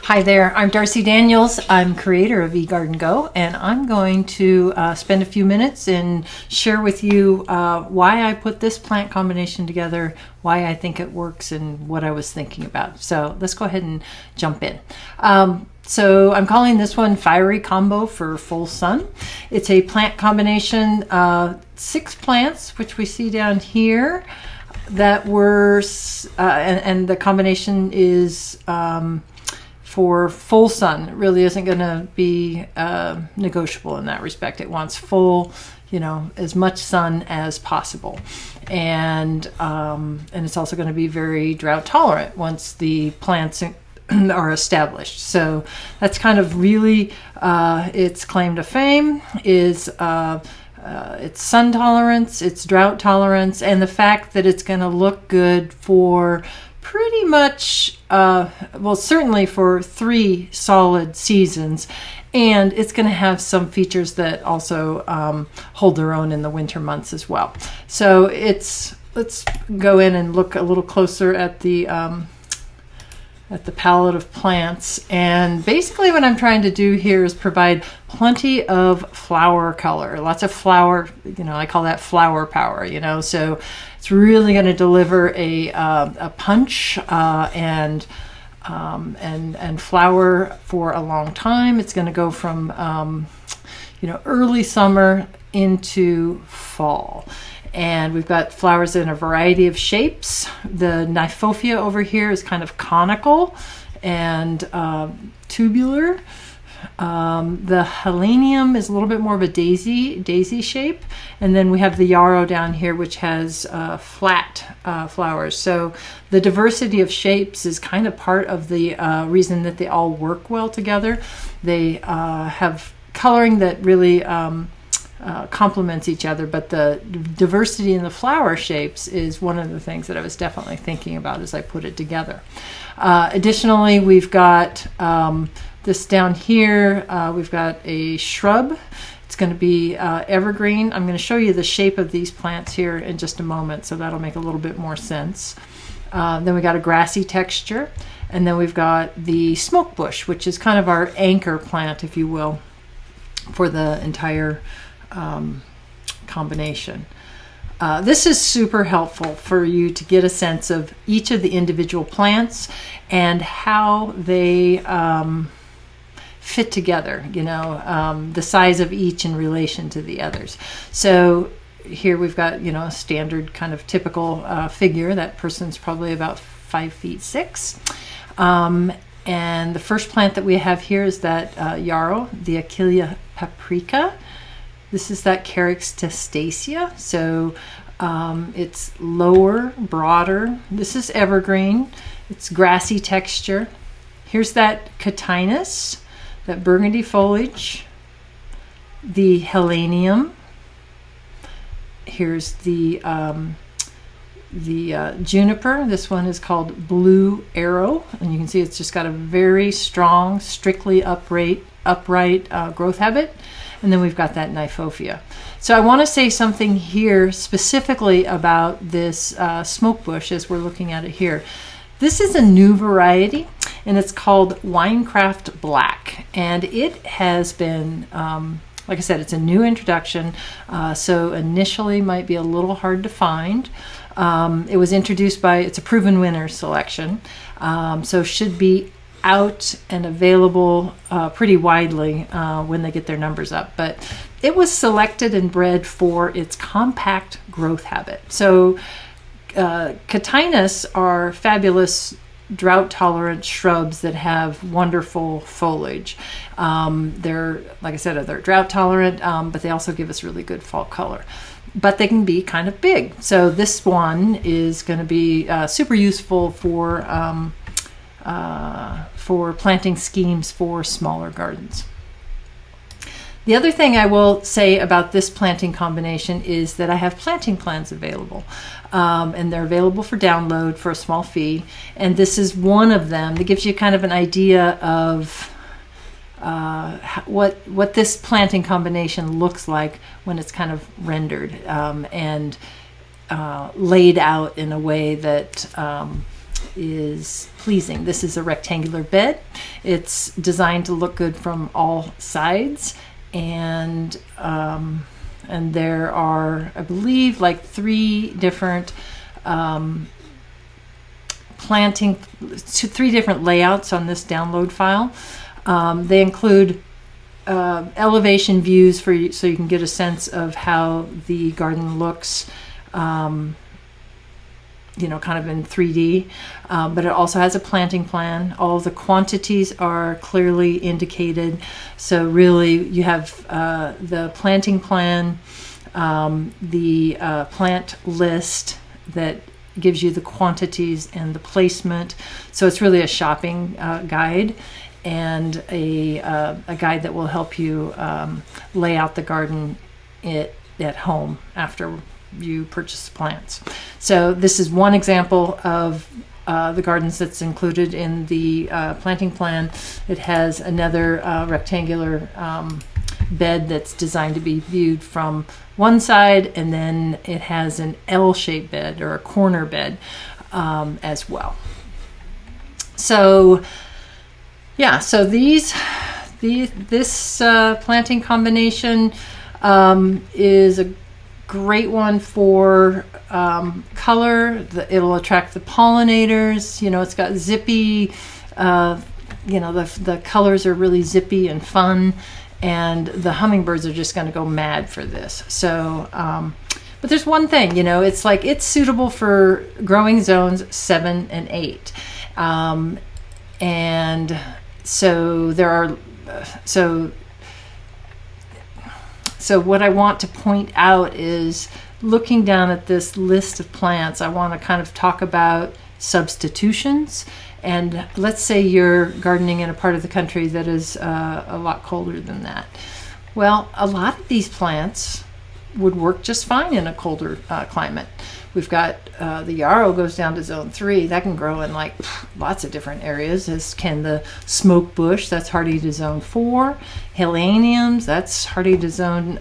Hi there, I'm Darcy Daniels. I'm creator of eGardenGo, and I'm going to spend a few minutes and share with you why I put this plant combination together, why I think it works, and what I was thinking about. So let's go ahead and jump in. So I'm calling this one Fiery Combo for Full Sun. It's a plant combination, 6 plants, which we see down here, that were, and the combination is for full sun. It really isn't going to be negotiable in that respect. It wants full, as much sun as possible, and it's also going to be very drought tolerant once the plants are established. So that's kind of really its claim to fame is its sun tolerance, its drought tolerance, and the fact that it's going to look good for pretty much, well, certainly for 3 solid seasons, and it's going to have some features that also hold their own in the winter months as well. So let's go in and look a little closer at the palette of plants. And basically what I'm trying to do here is provide plenty of flower color, lots of flower, I call that flower power, so it's really going to deliver a punch and flower for a long time. It's going to go from early summer into fall. And we've got flowers in a variety of shapes. The Nyphophia over here is kind of conical and tubular. The Helenium is a little bit more of a daisy shape. And then we have the yarrow down here, which has flat flowers. So the diversity of shapes is kind of part of the reason that they all work well together. They have coloring that really complements each other, but the diversity in the flower shapes is one of the things that I was definitely thinking about as I put it together. Additionally, we've got this down here. We've got a shrub. It's going to be evergreen. I'm going to show you the shape of these plants here in just a moment, so that'll make a little bit more sense. Then we got a grassy texture, and then we've got the smokebush, which is kind of our anchor plant, if you will, for the entire combination. This is super helpful for you to get a sense of each of the individual plants and how they fit together, the size of each in relation to the others. So here we've got, a standard kind of typical figure. That person's probably about 5'6". And the first plant that we have here is that yarrow, the Achillea paprika. This is that Carex testacea, so it's lower, broader. This is evergreen. It's grassy texture. Here's that Cotinus, that burgundy foliage. The Helenium. Here's the juniper. This one is called Blue Arrow, and you can see it's just got a very strong, strictly upright growth habit. And then we've got that Nyphophia. So I want to say something here specifically about this smokebush as we're looking at it here. This is a new variety, and it's called Winecraft Black. And it has been, like I said, it's a new introduction, so initially might be a little hard to find. It was introduced by, it's a proven winner selection, so should be out and available pretty widely when they get their numbers up. But it was selected and bred for its compact growth habit. So Cotinus are fabulous drought-tolerant shrubs that have wonderful foliage. They're, like I said, they're drought-tolerant, but they also give us really good fall color. But they can be kind of big. So this one is going to be super useful for planting schemes for smaller gardens. The other thing I will say about this planting combination is that I have planting plans available, and they're available for download for a small fee, and this is one of them that gives you kind of an idea of what this planting combination looks like when it's kind of rendered and laid out in a way that is pleasing. This is a rectangular bed. It's designed to look good from all sides, and there are, I believe, like 3 different three different layouts on this download file. They include elevation views for you, so you can get a sense of how the garden looks, you know, kind of in 3D, but it also has a planting plan. All the quantities are clearly indicated. So really you have the planting plan, the plant list that gives you the quantities and the placement. So it's really a shopping guide, and a guide that will help you lay out the garden at home after you purchase the plants. So this is one example of the gardens that's included in the planting plan. It has another rectangular bed that's designed to be viewed from one side, and then it has an L-shaped bed or a corner bed as well. So yeah, so this planting combination is a great one for color. It'll attract the pollinators. You know, it's got zippy, you know, the colors are really zippy and fun, and the hummingbirds are just going to go mad for this. So, but there's one thing, you know, it's like it's suitable for growing zones 7 and 8. And so there are, so what I want to point out is, looking down at this list of plants, I want to kind of talk about substitutions. And let's say you're gardening in a part of the country that is a lot colder than that. Well, a lot of these plants would work just fine in a colder climate. We've got the yarrow goes down to zone 3. That can grow in like lots of different areas, as can the smokebush. That's hardy to zone 4. Heleniums, that's hardy to zone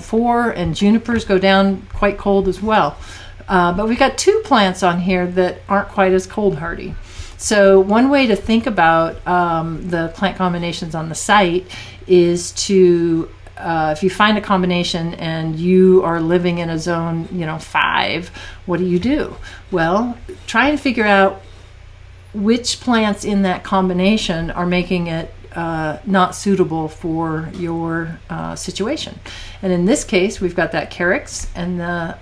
4. And junipers go down quite cold as well. But we've got 2 plants on here that aren't quite as cold hardy. So one way to think about the plant combinations on the site is to if you find a combination and you are living in a zone, you know, 5, what do? Well, try and figure out which plants in that combination are making it not suitable for your situation. And in this case, we've got that carex and the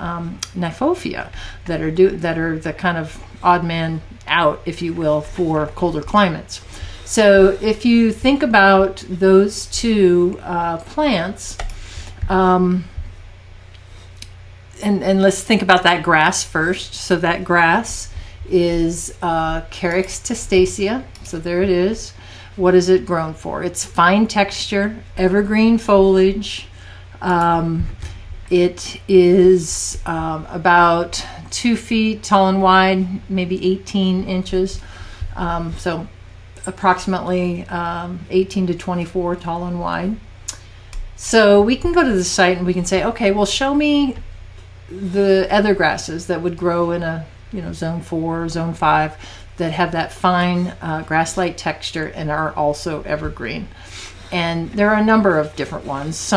Nyphophia that are the kind of odd man out, if you will, for colder climates. So if you think about those 2 plants, and let's think about that grass first. So that grass is Carex testacea. So there it is. What is it grown for? It's fine texture, evergreen foliage. It is about 2 feet tall and wide, maybe 18 inches. So approximately 18 to 24 tall and wide. So we can go to the site and we can say, okay, well, show me the other grasses that would grow in a, you know, zone 4, zone 5, that have that fine grass-like texture and are also evergreen. And there are a number of different ones.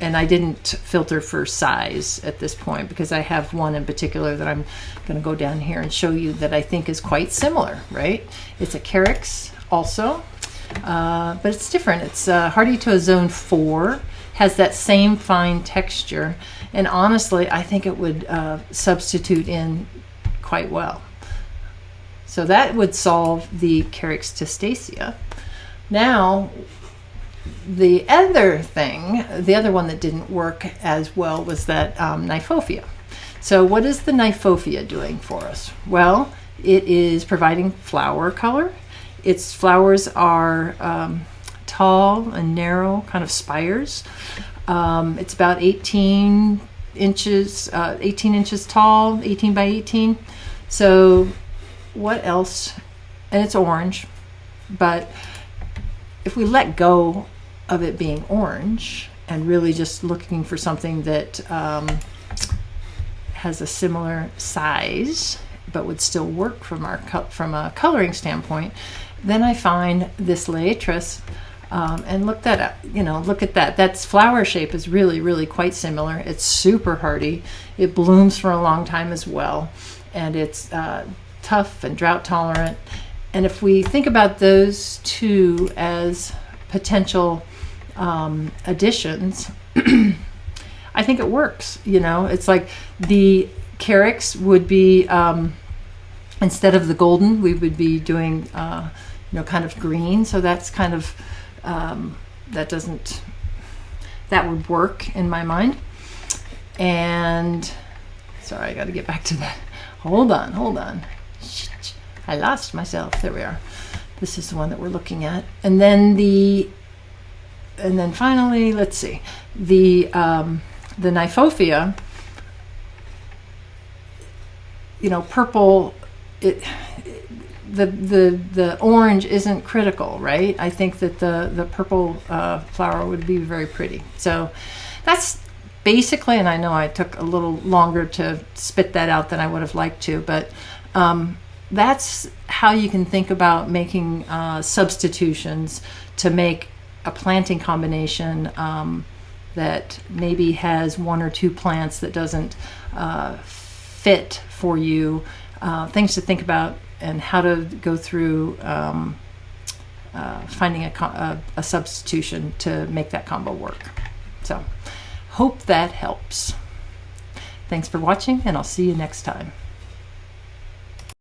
And I didn't filter for size at this point, because I have one in particular that I'm going to go down here and show you that I think is quite similar, right? It's a carex also, but it's different. It's hardy to a zone 4, has that same fine texture, and honestly, I think it would substitute in quite well. So that would solve the Carex testacea. Now, the other one that didn't work as well was that Nyphophia. So what is the Nyphophia doing for us? Well, it is providing flower color. Its flowers are tall and narrow, kind of spires. It's about 18 inches tall, 18 by 18. So what else? And it's orange, but if we let go of it being orange and really just looking for something that has a similar size but would still work from a coloring standpoint, then I find this Laetris, and look at that. That's flower shape is really quite similar. It's super hardy. It blooms for a long time as well, and it's tough and drought tolerant. And if we think about those two as potential additions, I think it works. It's like the Carex would be, instead of the golden, we would be doing kind of green. So that's kind of that would work in my mind. And sorry, I got to get back to that. Hold on. I lost myself. There we are. This is the one that we're looking at. And then finally, let's see, the Nyphophia, purple, the orange isn't critical, right? I think that the purple flower would be very pretty. So that's basically, and I know I took a little longer to spit that out than I would have liked to, but that's how you can think about making substitutions to make a planting combination that maybe has one or two plants that doesn't fit for you. Things to think about, and how to go through finding a substitution to make that combo work. So hope that helps. Thanks for watching, and I'll see you next time.